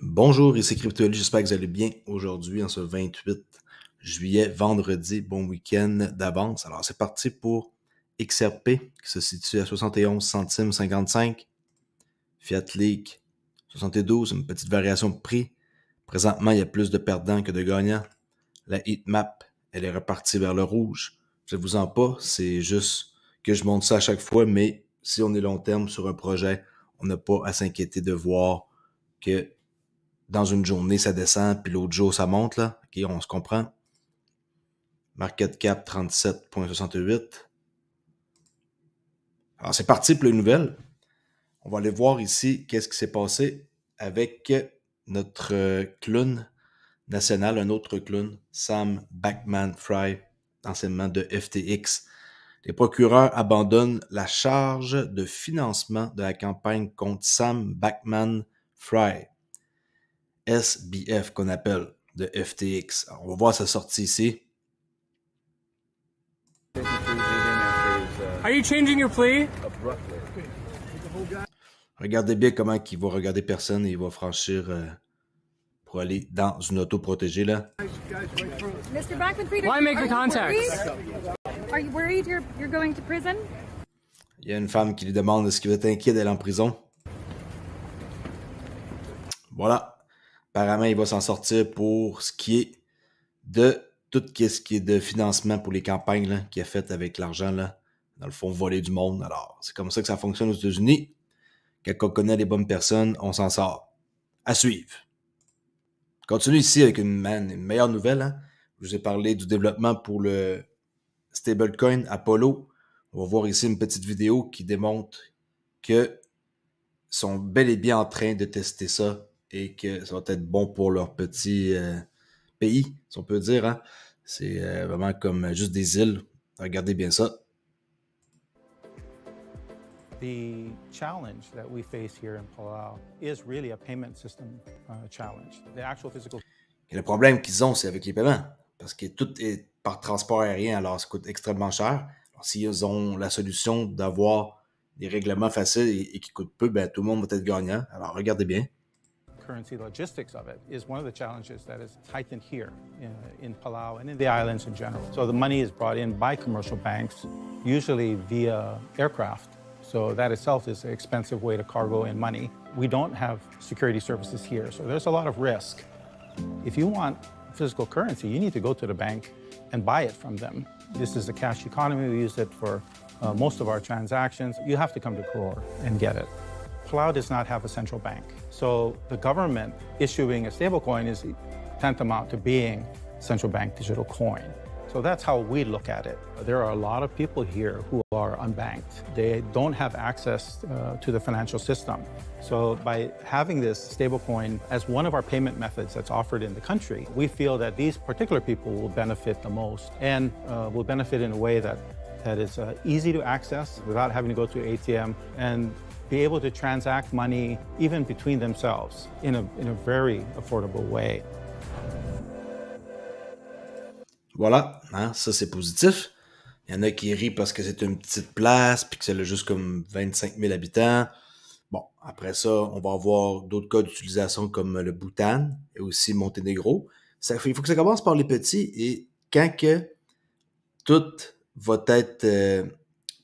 Bonjour, ici CryptoEli, j'espère que vous allez bien aujourd'hui en ce 28 juillet, vendredi, bon week-end d'avance. Alors c'est parti pour XRP qui se situe à 71 centimes 55, Fiat Leak 72, une petite variation de prix. Présentement, il y a plus de perdants que de gagnants. La heatmap, elle est repartie vers le rouge. Je ne vous en pas, c'est juste que je montre ça à chaque fois, mais si on est long terme sur un projet, on n'a pas à s'inquiéter de voir que dans une journée, ça descend, puis l'autre jour, ça monte, là. OK, on se comprend. Market cap 37,68. Alors, c'est parti pour les nouvelles. On va aller voir ici qu'est-ce qui s'est passé avec notre clown national, un autre clown, Sam Bankman-Fried, anciennement de FTX. Les procureurs abandonnent la charge de financement de la campagne contre Sam Bankman-Fried. SBF qu'on appelle de FTX. Alors, on va voir sa sortie ici. Are you changing your plea? Regardez bien comment il va regarder personne et il va franchir pour aller dans une auto protégée là. Mr. Bankman-Fried, Why make the contact? Are you worried you're going to prison? Il y a une femme qui lui demande est-ce qu'il va être inquiet d'aller en prison. Voilà. Apparemment, il va s'en sortir pour ce qui est de tout ce qui est de financement pour les campagnes là, qu'il a fait avec l'argent, là, dans le fond, voler du monde. Alors, c'est comme ça que ça fonctionne aux États-Unis. Quand on connaît les bonnes personnes, on s'en sort. À suivre. Continue ici avec une meilleure nouvelle. Hein. Je vous ai parlé du développement pour le stablecoin Apollo. On va voir ici une petite vidéo qui démontre que sont bel et bien en train de tester ça et que ça va être bon pour leur petit pays, si on peut dire. Hein. C'est vraiment comme juste des îles. Regardez bien ça. The challenge that we face here in Palau is really a payment system challenge. The actual physical. Et le problème qu'ils ont, c'est avec les paiements. Parce que tout est par transport aérien, alors ça coûte extrêmement cher. Alors, s'ils ont la solution d'avoir des règlements faciles et qui coûtent peu, ben, tout le monde va être gagnant. Alors, regardez bien. Currency logistics of it is one of the challenges that is heightened here in Palau and in the islands in general. So the money is brought in by commercial banks, usually via aircraft. So that itself is an expensive way to cargo in money. We don't have security services here, so there's a lot of risk. If you want physical currency, you need to go to the bank and buy it from them. This is a cash economy. We use it for most of our transactions. You have to come to Koror and get it. Palau does not have a central bank. So the government issuing a stablecoin is tantamount to being central bank digital coin. So that's how we look at it. There are a lot of people here who are unbanked. They don't have access to the financial system. So by having this stablecoin as one of our payment methods that's offered in the country, we feel that these particular people will benefit the most and will benefit in a way that is easy to access without having to go to an ATM and be able to transact money even between themselves in a very affordable way. Voilà, hein, ça c'est positif. Il y en a qui rient parce que c'est une petite place puis que c'est juste comme 25 000 habitants. Bon, après ça, on va avoir d'autres cas d'utilisation comme le Bhoutan et aussi Monténégro. Il faut que ça commence par les petits et quand que tout va être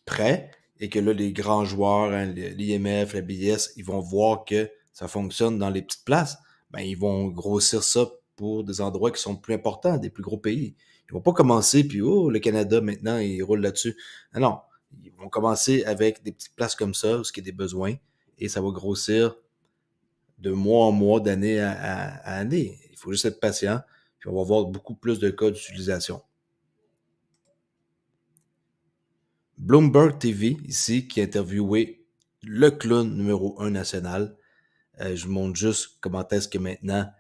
prêt et que là, les grands joueurs, hein, l'IMF, la BIS, ils vont voir que ça fonctionne dans les petites places, ben ils vont grossir ça pour des endroits qui sont plus importants, des plus gros pays. Ils vont pas commencer, puis oh, le Canada, maintenant, il roule là-dessus. Non, ils vont commencer avec des petites places comme ça, où il y a des besoins, et ça va grossir de mois en mois, d'année à année. Il faut juste être patient, puis on va avoir beaucoup plus de cas d'utilisation. Bloomberg TV, ici, qui a interviewé le clown numéro 1 national. Je vous montre juste comment est-ce que maintenant,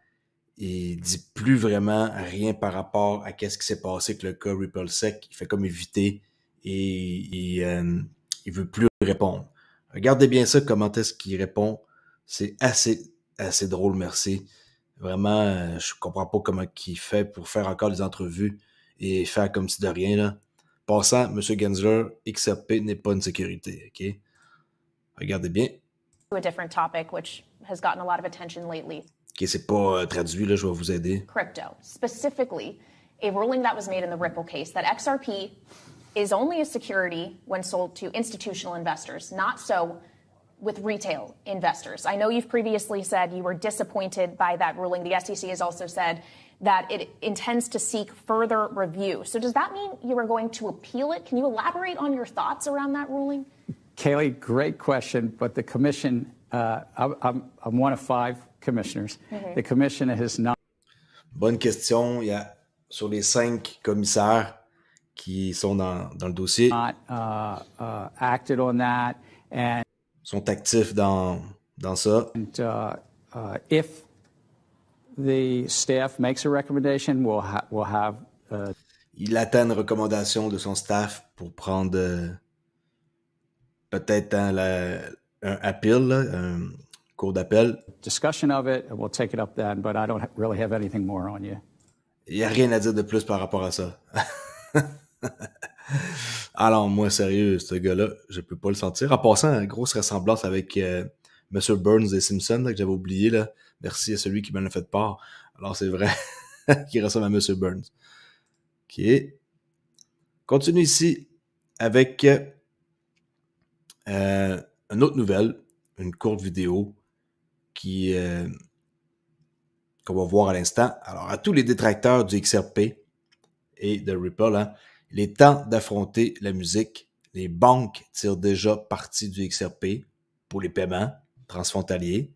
il dit plus vraiment rien par rapport à qu'est-ce qui s'est passé avec le cas RippleSec. Il fait comme éviter et il veut plus répondre. Regardez bien ça, comment est-ce qu'il répond. C'est assez drôle, merci. Vraiment, je comprends pas comment il fait pour faire encore des entrevues et faire comme si de rien, là. Passant, M. Gensler, XRP n'est pas une sécurité, OK? Regardez bien. A different topic which has gotten a lot of attention lately. OK, c'est pas traduit, là, je vais vous aider. Crypto, specifically a ruling that was made in the Ripple case that XRP is only a security when sold to institutional investors, not so with retail investors. I know you've previously said you were disappointed by that ruling. The SEC has also said that it intends to seek further review. So does that mean you are going to appeal it? Can you elaborate on your thoughts around that ruling? Kayleigh, great question, but the commission, I'm one of 5 commissioners. The commission has not. Bonne question. Il y a sur les 5 commissaires qui sont dans le dossier. Acted on that and sont actifs dans ça. If the staff makes a recommendation, we'll have. Il attend une recommandation de son staff pour prendre peut-être un appeal, un cours d'appel. Discussion of it, and we'll take it up then. But I don't really have anything more on you. Il n'y a rien à dire de plus par rapport à ça. Alors, moi, sérieux, ce gars-là, je peux pas le sentir. En passant, une grosse ressemblance avec M. Burns des Simpsons, là, que j'avais oublié. Là. Merci à celui qui m'en a fait part. Alors, c'est vrai qu'il ressemble à M. Burns. OK. Continue ici avec une autre nouvelle, une courte vidéo qu'on va voir à l'instant. Alors, à tous les détracteurs du XRP et de Ripple, hein, il est temps d'affronter la musique. Les banques tirent déjà parti du XRP pour les paiements transfrontaliers.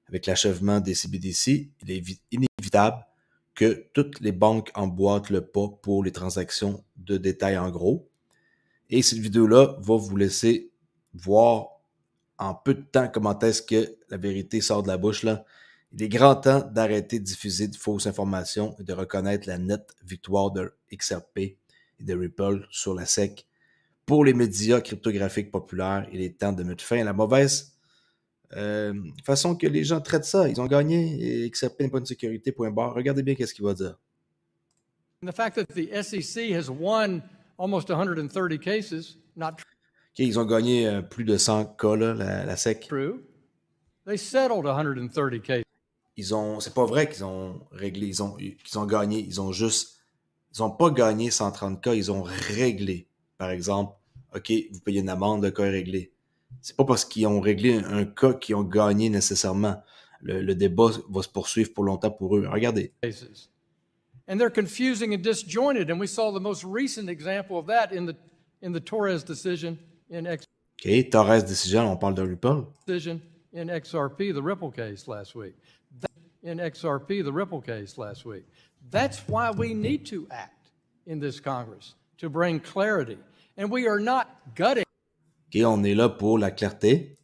Avec l'achèvement des CBDC, il est inévitable que toutes les banques emboîtent le pas pour les transactions de détail en gros. Et cette vidéo-là va vous laisser voir en peu de temps comment est-ce que la vérité sort de la bouche, là. Il est grand temps d'arrêter de diffuser de fausses informations et de reconnaître la nette victoire de XRP et de Ripple sur la SEC. Pour les médias cryptographiques populaires, il est temps de mettre fin à la mauvaise façon que les gens traitent ça. Ils ont gagné et XRP n'est pas une sécurité, point barre. Regardez bien qu'est-ce qu'il va dire. And the fact that the SEC has won almost 130 cases, not OK, ils ont gagné plus de 100 cas, là, la SEC. true. They settled 130 cases. C'est pas vrai qu'ils ont réglé, qu'ils ont gagné. Ils ont pas gagné 130 cas, ils ont réglé. Par exemple, OK, vous payez une amende, le cas est réglé. C'est pas parce qu'ils ont réglé un cas qu'ils ont gagné nécessairement. Le débat va se poursuivre pour longtemps pour eux. Regardez. Cases. And they're confusing and disjointed, and we saw the most recent example of that in the Torres decision in OK, Torres Decision, on parle de Ripple. in XRP, the Ripple case last week. That's why we need to act in this Congress to bring clarity. And we are not gutting OK, on est là pour la clarté.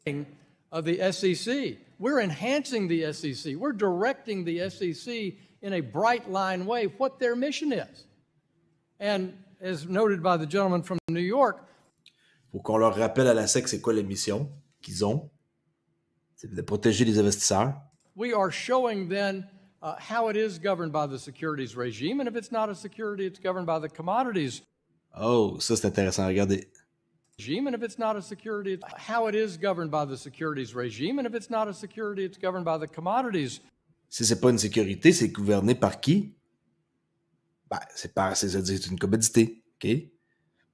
of the SEC. We're enhancing the SEC. We're directing the SEC in a bright line way what their mission is. And as noted by the gentleman from New York, Faut qu'on leur rappelle à la SEC c'est quoi la mission qu'ils ont. C'est de protéger les investisseurs. we are showing then how it is governed by the securities regime. And if it's not a security, it's governed by the commodities Oh, ça c'est intéressant, regardez. regime. And if it's not a security, how it is governed by the securities regime. And if it's not a security, it's governed by the commodities. Si c'est pas une sécurité, c'est gouverné par qui? Ben, c'est une commodité, OK?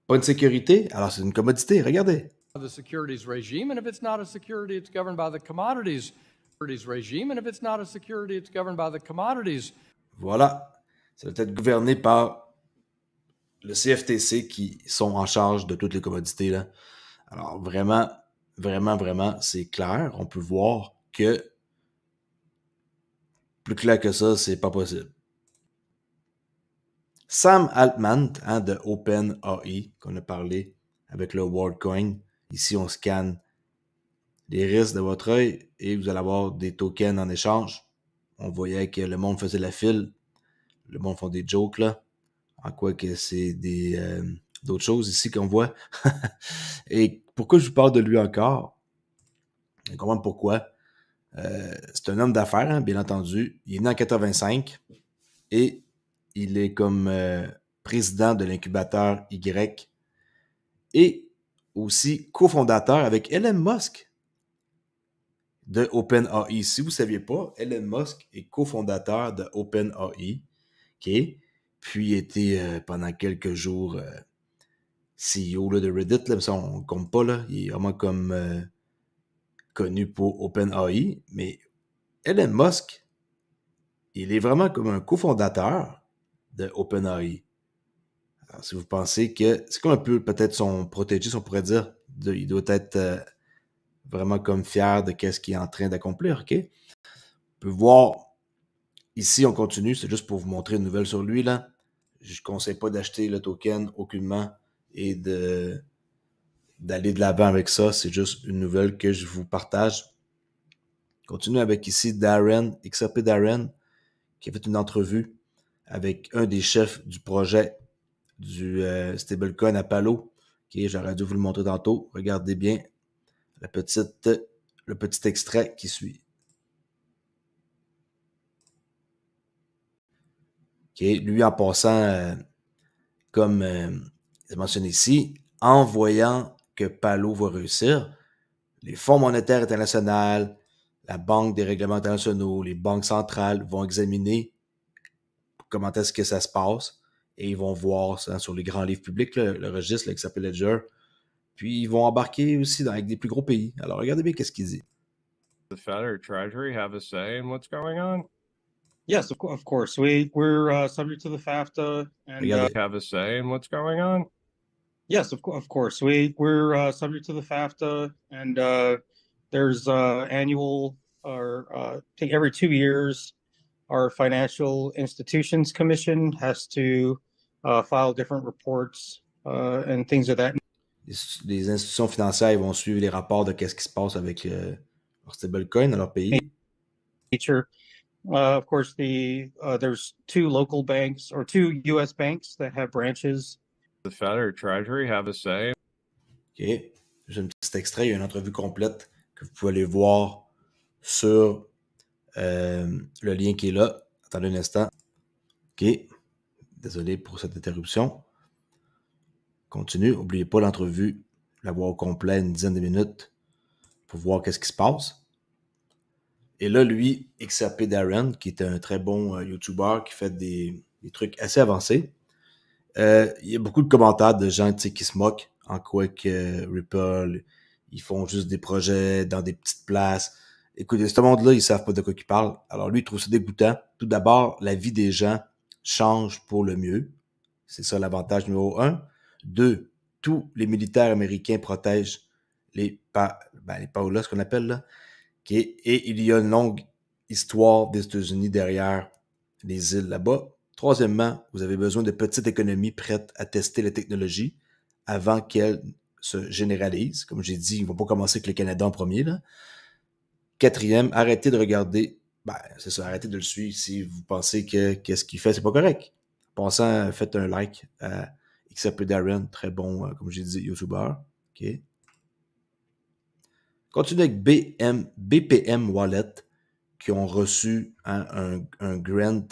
Pas une sécurité, alors c'est une commodité, regardez. The securities regime. And if it's not a security, it's governed by the commodities regime. And if it's not a security, it's governed by the commodities. Voilà. Ça doit être gouverné par le CFTC qui sont en charge de toutes les commodités, là. Alors, vraiment, vraiment, vraiment, c'est clair. On peut voir que plus clair que ça, c'est pas possible. Sam Altman, hein, de OpenAI, qu'on a parlé avec le WorldCoin. Ici, on scanne les risques de votre œil et vous allez avoir des tokens en échange. On voyait que le monde faisait la file. Le monde font des jokes, là. En quoi que c'est d'autres choses ici qu'on voit. Et pourquoi je vous parle de lui encore? On comprend pourquoi. C'est un homme d'affaires, hein, bien entendu. Il est né en 85 et il est comme président de l'incubateur Y et aussi cofondateur avec Elon Musk de OpenAI. Si vous ne saviez pas, Elon Musk est cofondateur de OpenAI, OK? Puis était pendant quelques jours CEO là, de Reddit, là, mais ça on ne compte pas, là. Il est vraiment comme connu pour OpenAI, mais Elon Musk, il est vraiment comme un cofondateur de OpenAI. Alors, si vous pensez que c'est comme un peu peut-être son protégé, si on pourrait dire, il doit être vraiment comme fier de ce qu'il est en train d'accomplir, OK? On peut voir, ici on continue, c'est juste pour vous montrer une nouvelle sur lui, là. Je ne conseille pas d'acheter le token aucunement et d'aller de l'avant avec ça, c'est juste une nouvelle que je vous partage. Continue avec ici Darren, XRP Darren, qui a fait une entrevue avec un des chefs du projet du stablecoin Apollo. Okay, j'aurais dû vous le montrer tantôt. Regardez bien le petit extrait qui suit. Okay, lui, en passant, comme c'est mentionné ici, en voyant que Palo va réussir, les fonds monétaires internationaux, la Banque des règlements internationaux, les banques centrales vont examiner comment est-ce que ça se passe et ils vont voir ça sur les grands livres publics, là, le registre là, qui s'appelle Ledger. Puis ils vont embarquer aussi avec des plus gros pays. Alors regardez bien qu'est-ce qu'il dit. The Fed or Treasury have a say in what's going on? Yes, of course. We're subject to the FAFTA, and Have a say in what's going on? yes, of course. We're subject to the FAFTA, and there's annual or every 2 years, our Financial Institutions Commission has to file different reports and things of that. Les institutions financières ils vont suivre les rapports de qu'est-ce qui se passe avec leur stablecoin dans leur pays. Nature. Of course, there's 2 local banks or 2 U.S. banks that have branches. The Fed or Treasury have a say. OK. J'ai un petit extrait, il y a une entrevue complète que vous pouvez aller voir sur le lien qui est là. Attendez un instant. OK. Désolé pour cette interruption. Continue. N'oubliez pas l'entrevue, la voir au complet, une dizaine de minutes pour voir qu'est-ce qui se passe. Et là, lui, XRP Darren, qui est un très bon YouTuber qui fait des trucs assez avancés, il y a beaucoup de commentaires de gens qui se moquent en quoi que Ripple, ils font juste des projets dans des petites places. Écoutez, ce monde-là, ils savent pas de quoi ils parlent. Alors lui, il trouve ça dégoûtant. Tout d'abord, la vie des gens change pour le mieux. C'est ça l'avantage numéro 1. 2, tous les militaires américains protègent les PAOLA, ce qu'on appelle là. Okay. Et il y a une longue histoire des États-Unis derrière les îles là-bas. Troisièmement, vous avez besoin de petites économies prêtes à tester la technologie avant qu'elle se généralise. Comme j'ai dit, ils ne vont pas commencer avec le Canada en premier. Là. Quatrième, arrêtez de regarder. C'est ça, arrêtez de le suivre si vous pensez que qu'est-ce qu'il fait, c'est pas correct. En passant, faites un like à XRP Darren, très bon, comme j'ai dit, YouTuber. OK. Continue avec BPM Wallet qui ont reçu un grant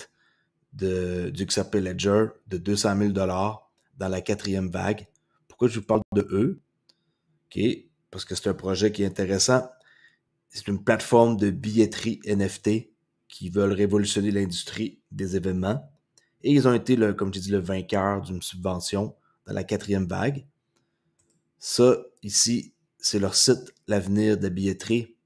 du XRP Ledger de 200 000 $ dans la 4e vague. Pourquoi je vous parle de eux? OK, parce que c'est un projet qui est intéressant. C'est une plateforme de billetterie NFT qui veulent révolutionner l'industrie des événements. Et ils ont été, comme j'ai dit, le vainqueur d'une subvention dans la 4e vague. Ça, ici, c'est leur site, l'avenir de la billetterie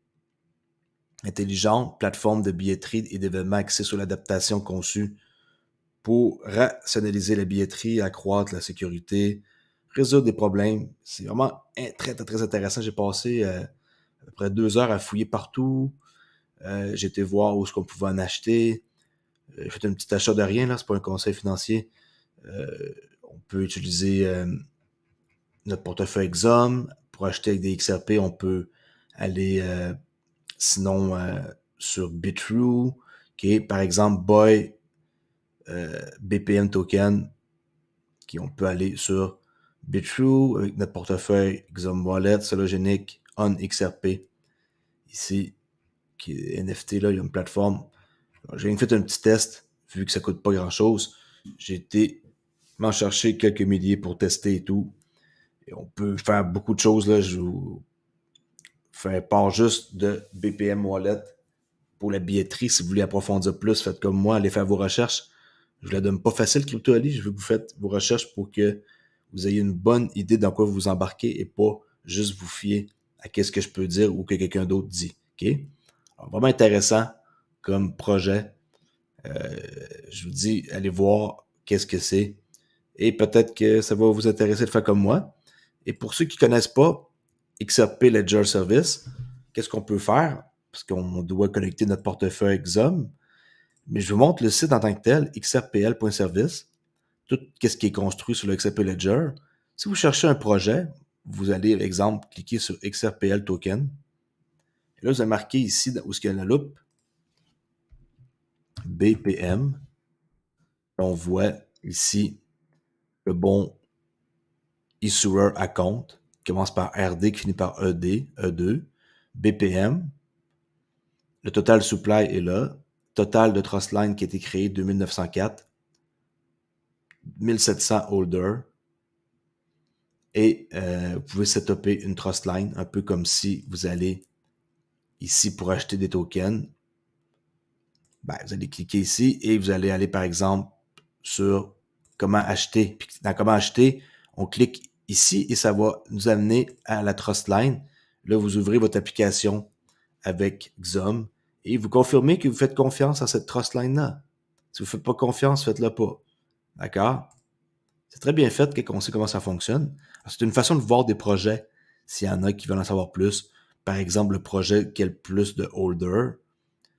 intelligente, plateforme de billetterie et d'événements axés sur l'adaptation conçue pour rationaliser la billetterie, accroître la sécurité, résoudre des problèmes. C'est vraiment très, très, très intéressant. J'ai passé à peu près 2 heures à fouiller partout. J'ai été voir où est-ce qu'on pouvait en acheter. J'ai fait un petit achat de rien, là, c'est pas un conseil financier. On peut utiliser notre portefeuille Exum. Pour acheter avec des XRP, on peut aller sinon sur Bitrue. Okay. Par exemple, BPM Token, on peut aller sur Bitrue avec notre portefeuille Exum Wallet, Sologenic, On XRP. Ici, qui est NFT, là, il y a une plateforme. J'ai fait un petit test, vu que ça coûte pas grand-chose. J'ai été m'en chercher quelques milliers pour tester et tout. Et on peut faire beaucoup de choses, là. fais part juste de BPM Wallet pour la billetterie. Si vous voulez approfondir plus, faites comme moi, allez faire vos recherches. Je vous la donne pas facile, CryptoAli. Je veux que vous faites vos recherches pour que vous ayez une bonne idée dans quoi vous embarquez et pas juste vous fier à qu'est-ce que je peux dire ou que quelqu'un d'autre dit. OK? Alors, vraiment intéressant comme projet. Je vous dis, allez voir qu'est-ce que c'est. Et peut-être que ça va vous intéresser de faire comme moi. Et pour ceux qui ne connaissent pas XRP Ledger Service, qu'est-ce qu'on peut faire? Parce qu'on doit connecter notre portefeuille avec XOM. Mais je vous montre le site en tant que tel, xrpl.service. Tout ce qui est construit sur le XRP Ledger. Si vous cherchez un projet, vous allez, par exemple, cliquer sur XRPL Token. Et là, vous avez marqué ici, où est-ce qu'il y a la loupe, BPM. On voit ici le bon issuer account, qui commence par RD, qui finit par ED, E2, BPM. Le total supply est là. Total de Trustline qui a été créé 2904. 1700 holders. Et vous pouvez setuper une Trustline, un peu comme si vous allez ici pour acheter des tokens. Ben, vous allez cliquer ici et vous allez aller par exemple sur comment acheter. Puis dans comment acheter, on clique ici et ça va nous amener à la Trustline. Là, vous ouvrez votre application avec XOM et vous confirmez que vous faites confiance à cette Trustline-là. Si vous ne faites pas confiance, faites-le pas. D'accord? C'est très bien fait quand on sait comment ça fonctionne. C'est une façon de voir des projets s'il y en a qui veulent en savoir plus. Par exemple, le projet qui a le plus de holders,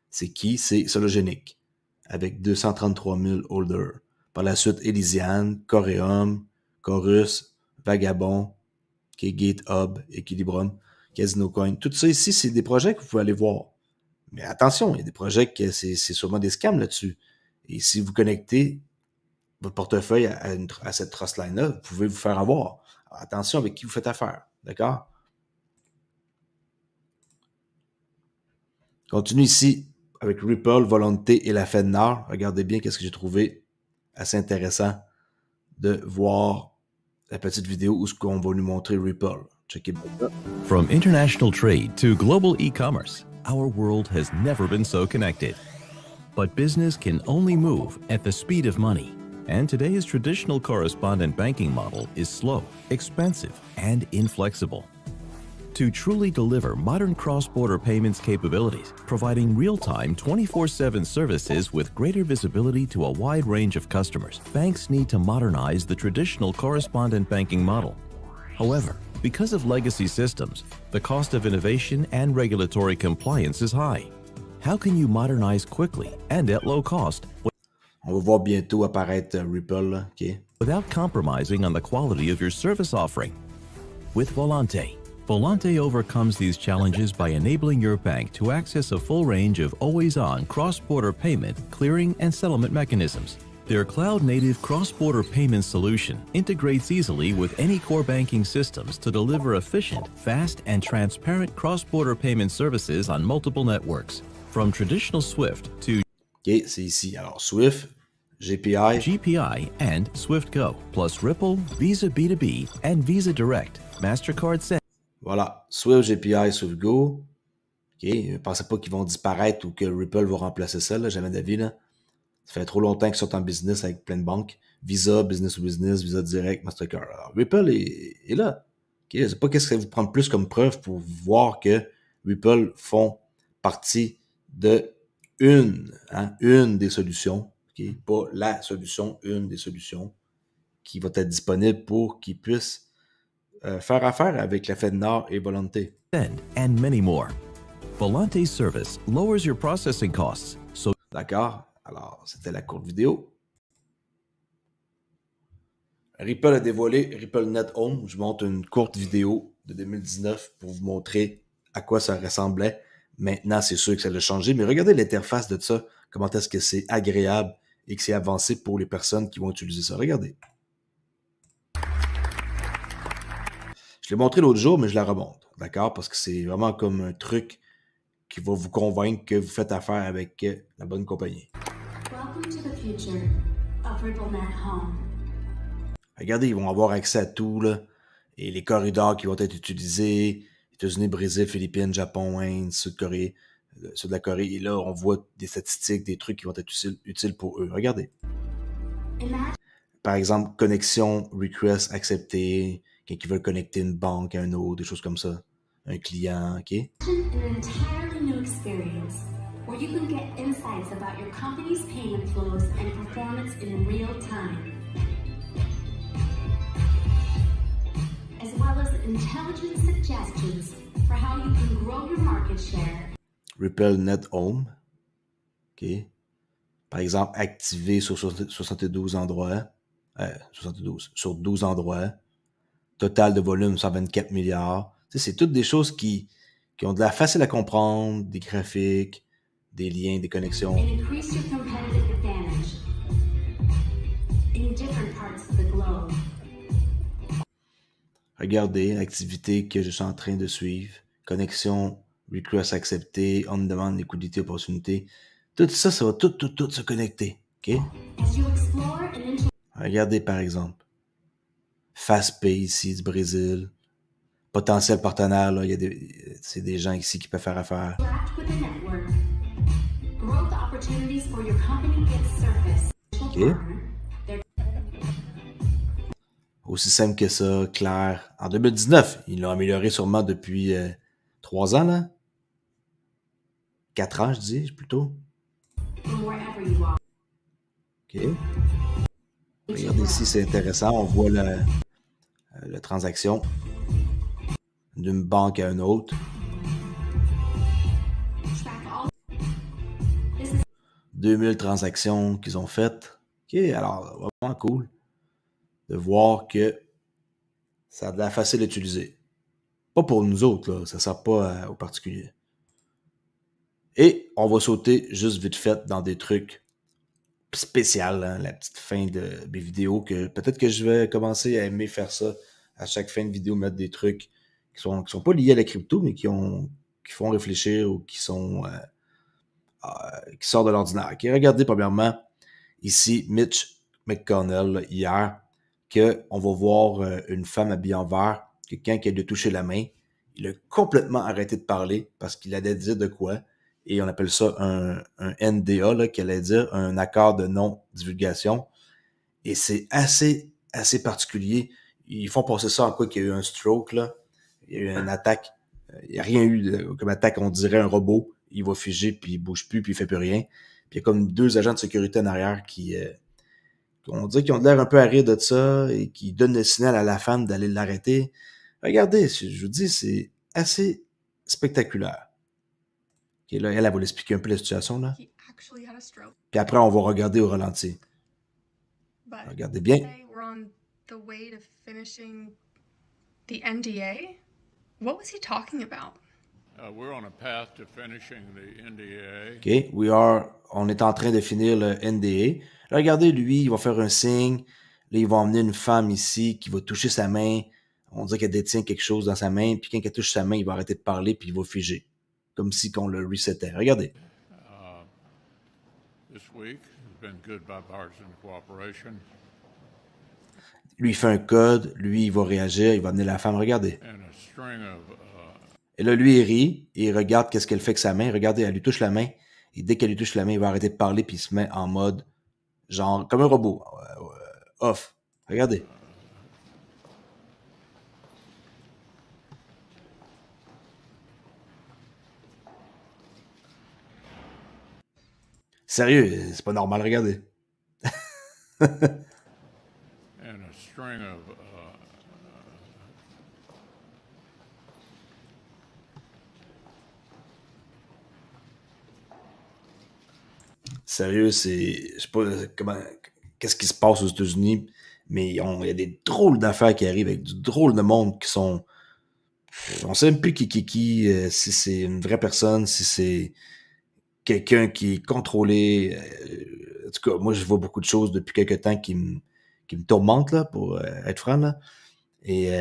c'est qui? C'est Sologenic, avec 233 000 holders. Par la suite, Elysian, Coreum, Chorus, Vagabond, GateHub, Equilibrium, Casino Coin. Tout ça ici, c'est des projets que vous pouvez aller voir. Mais attention, il y a des projets que c'est sûrement des scams là-dessus. Et si vous connectez votre portefeuille à cette Trustline-là, vous pouvez vous faire avoir. Alors, attention avec qui vous faites affaire. D'accord? Continue ici avec Ripple, Volonté et la FedNAR. Regardez bien qu'est-ce que j'ai trouvé assez intéressant de voir la petite vidéo où ce qu'on va nous montrer Ripple. Checkez bien ça. From international trade to global e-commerce, our world has never been so connected. But business can only move at the speed of money. And today's traditional correspondent banking model is slow, expensive, and inflexible. To truly deliver modern cross-border payments capabilities, providing real-time 24/7 services with greater visibility to a wide range of customers, banks need to modernize the traditional correspondent banking model. However, because of legacy systems, the cost of innovation and regulatory compliance is high. How can you modernize quickly and at low cost On va voir bientôt apparaître Ripple, là. OK? without compromising on the quality of your service offering? With Volante, Volante overcomes these challenges by enabling your bank to access a full range of always-on cross-border payment, clearing, and settlement mechanisms. Their cloud-native cross-border payment solution integrates easily with any core banking systems to deliver efficient, fast, and transparent cross-border payment services on multiple networks. From traditional SWIFT to OK, c'est ici. Alors, Swift, GPI, GPI, and SWIFT Go, plus Ripple, Visa B2B, and Visa Direct, MasterCard Send. voilà. Swift, GPI, Swift Go. OK, ne pensez pas qu'ils vont disparaître ou que Ripple va remplacer ça, là, jamais d'avis, là. Ça fait trop longtemps qu'ils sont en business avec plein de banques. Visa, business to business, Visa Direct, MasterCard. Alors, Ripple est là. OK, je ne sais pas qu'est-ce que ça va vous prendre plus comme preuve pour voir que Ripple font partie de une des solutions, okay? Pas la solution, une des solutions qui va être disponible pour qu'ils puissent faire affaire avec la FedNAR et Volonté. And many more. Volante's service lowers your processing costs, so D'accord? Alors, c'était la courte vidéo. Ripple a dévoilé Ripple Net Home. Je vous montre une courte vidéo de 2019 pour vous montrer à quoi ça ressemblait. Maintenant, c'est sûr que ça a changé, mais regardez l'interface de ça, comment est-ce que c'est agréable et que c'est avancé pour les personnes qui vont utiliser ça. Regardez. Je l'ai montré l'autre jour, mais je la remonte, d'accord? Parce que c'est vraiment comme un truc qui va vous convaincre que vous faites affaire avec la bonne compagnie. Welcome to the future of RippleNet Home. Regardez, ils vont avoir accès à tout, là, et les corridors qui vont être utilisés, États-Unis, Brésil, Philippines, Japon, Inde, Sud-Corée, Sud de la Corée. Et là, on voit des statistiques, des trucs qui vont être utiles pour eux. Regardez. Par exemple, connexion, request, accepté, quelqu'un qui veut connecter une banque à un autre, des choses comme ça. Un client, OK? An entirely new experience where you can get insights about your company's payment flows and performance in real time, as well as intelligent suggestions for how you can grow your market share. Ripple Net Home. OK? Par exemple, activé sur 72 endroits. 72. Sur 12 endroits. Total de volume, 124 milliards. Tu sais, c'est toutes des choses qui ont de la facile à comprendre, des graphiques, des liens, des connexions. And increase your competitive advantage in different parts of the globe. Regardez, activité que je suis en train de suivre. Connexion, request accepté, on-demand, liquidité, opportunité. Tout ça, ça va tout se connecter. OK? As you explore and Regardez par exemple. FastPay ici du Brésil. Potentiel partenaire, là, c'est des gens ici qui peuvent faire affaire. interact with the network, growth opportunities for your company get surfaced. OK? Aussi simple que ça, clair. En 2019, ils l'ont amélioré sûrement depuis 3 ans, là. 4 ans, je dis, plutôt. From wherever you are. OK. Regardez ici, c'est intéressant. On voit la transaction d'une banque à une autre. Track all. This is 2000 transactions qu'ils ont faites. OK, alors, vraiment cool de voir que ça a de la facile à utiliser. Pas pour nous autres, là. Ça ne sert pas aux particuliers. Et on va sauter juste vite fait dans des trucs spéciaux, hein, la petite fin de mes vidéos, que peut-être que je vais commencer à aimer faire ça à chaque fin de vidéo, mettre des trucs qui sont pas liés à la crypto, mais qui font réfléchir ou qui sortent de l'ordinaire. Okay, regardez premièrement ici Mitch McConnell là, hier, qu'on va voir une femme habillée en vert, que quand elle a touché la main, il a complètement arrêté de parler parce qu'il allait dire de quoi. Et on appelle ça un NDA, là, qui allait dire un accord de non-divulgation. Et c'est assez particulier. Ils font passer ça en quoi qu'il y a eu un stroke, là. Il y a eu une attaque. Il n'y a rien eu comme attaque, on dirait un robot. Il va figer, puis il bouge plus, puis il fait plus rien. Puis il y a comme 2 agents de sécurité en arrière qui on dirait qu'ils ont l'air un peu à rire de ça et qui donnent le signal à la femme d'aller l'arrêter. Regardez, je vous dis, c'est assez spectaculaire. Okay, là, elle va l'expliquer un peu la situation, là. Puis après, on va regarder au ralenti. Regardez bien. We're on the way to finishing the NDA. What was he talking about? We're on a path to finishing the NDA. OK, on est en train de finir le NDA. Là, regardez, lui, il va faire un signe. Là, il va emmener une femme ici qui va toucher sa main. On dirait qu'elle détient quelque chose dans sa main. Puis quand elle touche sa main, il va arrêter de parler puis il va figer. Comme si qu'on le resetait. Regardez. This week has been good bipartisan cooperation. Lui, il fait un code. Lui, il va réagir. Il va amener la femme. Regardez. And a string of Et là, lui, il rit. Et il regarde qu'est-ce qu'elle fait avec sa main. Regardez, elle lui touche la main. Et dès qu'elle lui touche la main, il va arrêter de parler puis il se met en mode, genre, comme un robot. Off. Regardez. Sérieux, c'est pas normal, regardez. and a string of Sérieux, je sais pas qu'est-ce qui se passe aux États-Unis, mais il y a des drôles d'affaires qui arrivent avec du drôle de monde qui sont, on sait même plus si c'est une vraie personne, si c'est quelqu'un qui est contrôlé. En tout cas, moi, je vois beaucoup de choses depuis quelques temps qui me tourmentent, là, pour être franc, là. Et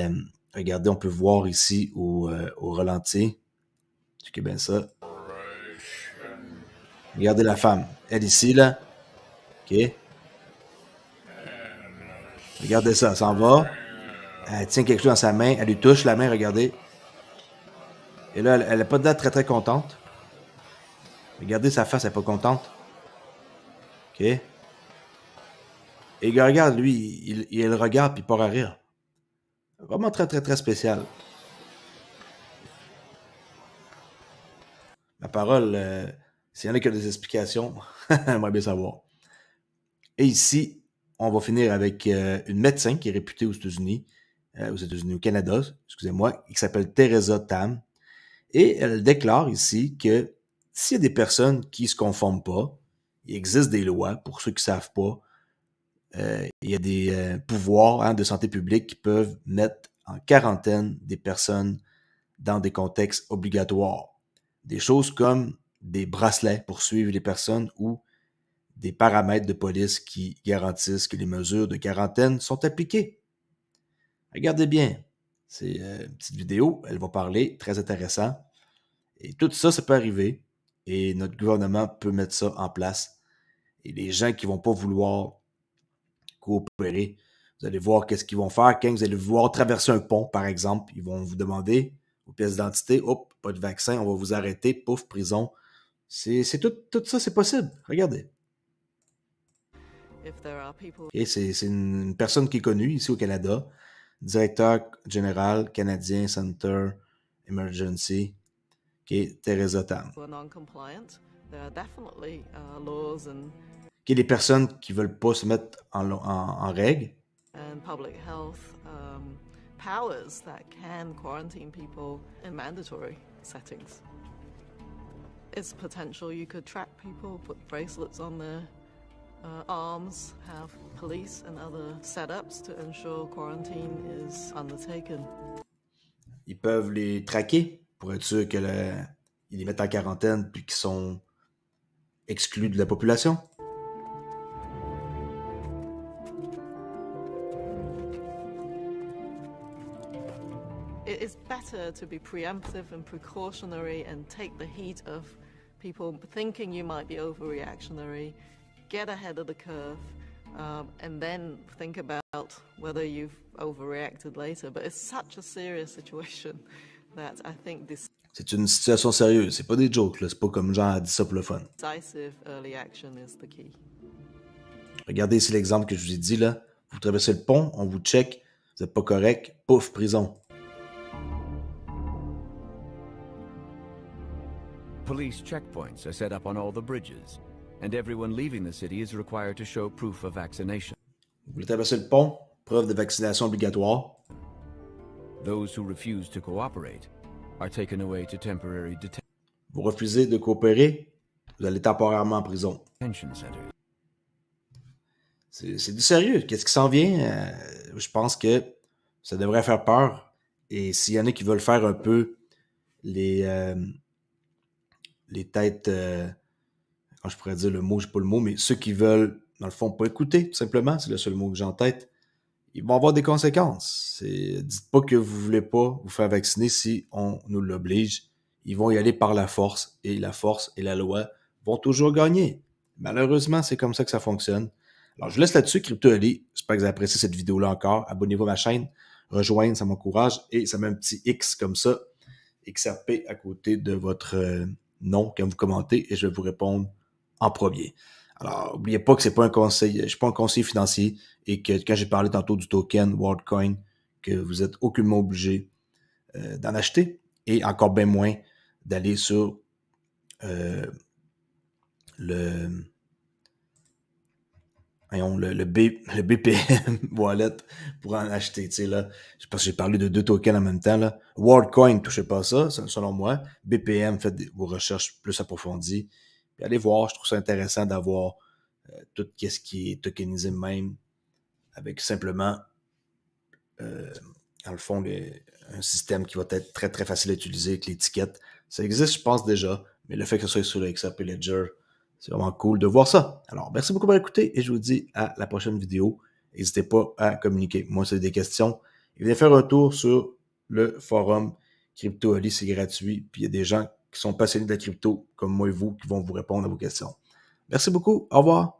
regardez, on peut voir ici au ralenti. Checkez bien ça. Regardez la femme. Elle ici, là. OK. Regardez ça, elle s'en va. Elle tient quelque chose dans sa main. Elle lui touche la main, regardez. Et là, elle n'a pas de l'air très très contente. Regardez sa face, elle n'est pas contente. OK. Et regarde, lui, il regarde puis il part à rire. Vraiment très très très spécial. La parole, s'il y en a qui ont des explications, j'aimerais bien savoir. Et ici, on va finir avec une médecin qui est réputée aux États-Unis, au Canada, excusez-moi, qui s'appelle Teresa Tam. Et elle déclare ici que s'il y a des personnes qui ne se conforment pas, il existe des lois, pour ceux qui ne savent pas, il y a des pouvoirs de santé publique qui peuvent mettre en quarantaine des personnes dans des contextes obligatoires. Des choses comme des bracelets pour suivre les personnes ou des paramètres de police qui garantissent que les mesures de quarantaine sont appliquées. Regardez bien, c'est une petite vidéo, elle va parler, très intéressant. Et tout ça, ça peut arriver et notre gouvernement peut mettre ça en place. Et les gens qui ne vont pas vouloir coopérer, vous allez voir qu'est-ce qu'ils vont faire quand vous allez vouloir traverser un pont, par exemple. Ils vont vous demander vos pièces d'identité, hop, pas de vaccin, on va vous arrêter, pouf, prison. C'est tout ça, c'est possible. Regardez. Et c'est une personne qui est connue ici au Canada, directeur général canadien Center Emergency, qui est Teresa Tam. Qui est les personnes qui ne veulent pas se mettre en règle. Powers that can quarantine people in mandatory settings. It's potential you could track people, put bracelets on their arms, have police and other setups to ensure quarantine is undertaken. Ils peuvent les traquer pour être sûr qu'ils les mettent en quarantaine puis qu'ils sont exclus de la population. It is better to be preemptive and precautionary and take the heat of people thinking you might be overreactionary, get ahead of the curve, and then think about whether you've overreacted later. But it's such a serious situation that I think this... C'est une situation sérieuse, c'est pas des jokes, là. C'est pas comme genre à dire ça pour le fun. Decisive early action is the key. Regardez ici l'exemple que je vous ai dit là. Vous traversez le pont, on vous check, vous n'êtes pas correct, pouf, prison. Police checkpoints are set up on all the bridges, and everyone leaving the city is required to show proof of vaccination. Vous voulez traverser le pont, preuve de vaccination obligatoire. Those who refuse to cooperate are taken away to temporary detention. Vous refusez de coopérer, vous allez temporairement en prison. C'est du sérieux. Qu'est-ce qui s'en vient? Je pense que ça devrait faire peur. Et s'il y en a qui veulent faire un peu les têtes, quand je pourrais dire le mot, je n'ai pas le mot, mais ceux qui veulent, dans le fond, pas écouter, tout simplement, c'est le seul mot que j'ai en tête, ils vont avoir des conséquences. Dites pas que vous ne voulez pas vous faire vacciner si on nous l'oblige. Ils vont y aller par la force, et la force et la loi vont toujours gagner. Malheureusement, c'est comme ça que ça fonctionne. Alors, je vous laisse là-dessus, Crypto Ali. J'espère que vous avez apprécié cette vidéo-là encore. Abonnez-vous à ma chaîne, rejoignez, ça m'encourage, et ça met un petit X comme ça, XRP à côté de votre nom quand vous commentez, et je vais vous répondre en premier. Alors, n'oubliez pas que c'est pas un conseil, je ne suis pas un conseiller financier, et que quand j'ai parlé tantôt du token WorldCoin, que vous êtes aucunement obligé d'en acheter, et encore bien moins d'aller sur le BPM Wallet pour en acheter. Tu sais, là, je pense que j'ai parlé de 2 tokens en même temps. Là. WorldCoin, ne touchez pas ça, selon moi. BPM, faites vos recherches plus approfondies. Puis allez voir, je trouve ça intéressant d'avoir tout ce qui est tokenisé même, avec simplement, dans le fond, un système qui va être très, très facile à utiliser avec l'étiquette. Ça existe, je pense, déjà, mais le fait que ce soit sur le XRP Ledger, c'est vraiment cool de voir ça. Alors, merci beaucoup d'avoir écouté et je vous dis à la prochaine vidéo. N'hésitez pas à communiquer. Moi, c'est des questions. Et venez faire un tour sur le forum Crypto Ali, c'est gratuit. Puis il y a des gens qui sont passionnés de la crypto, comme moi et vous, qui vont vous répondre à vos questions. Merci beaucoup. Au revoir.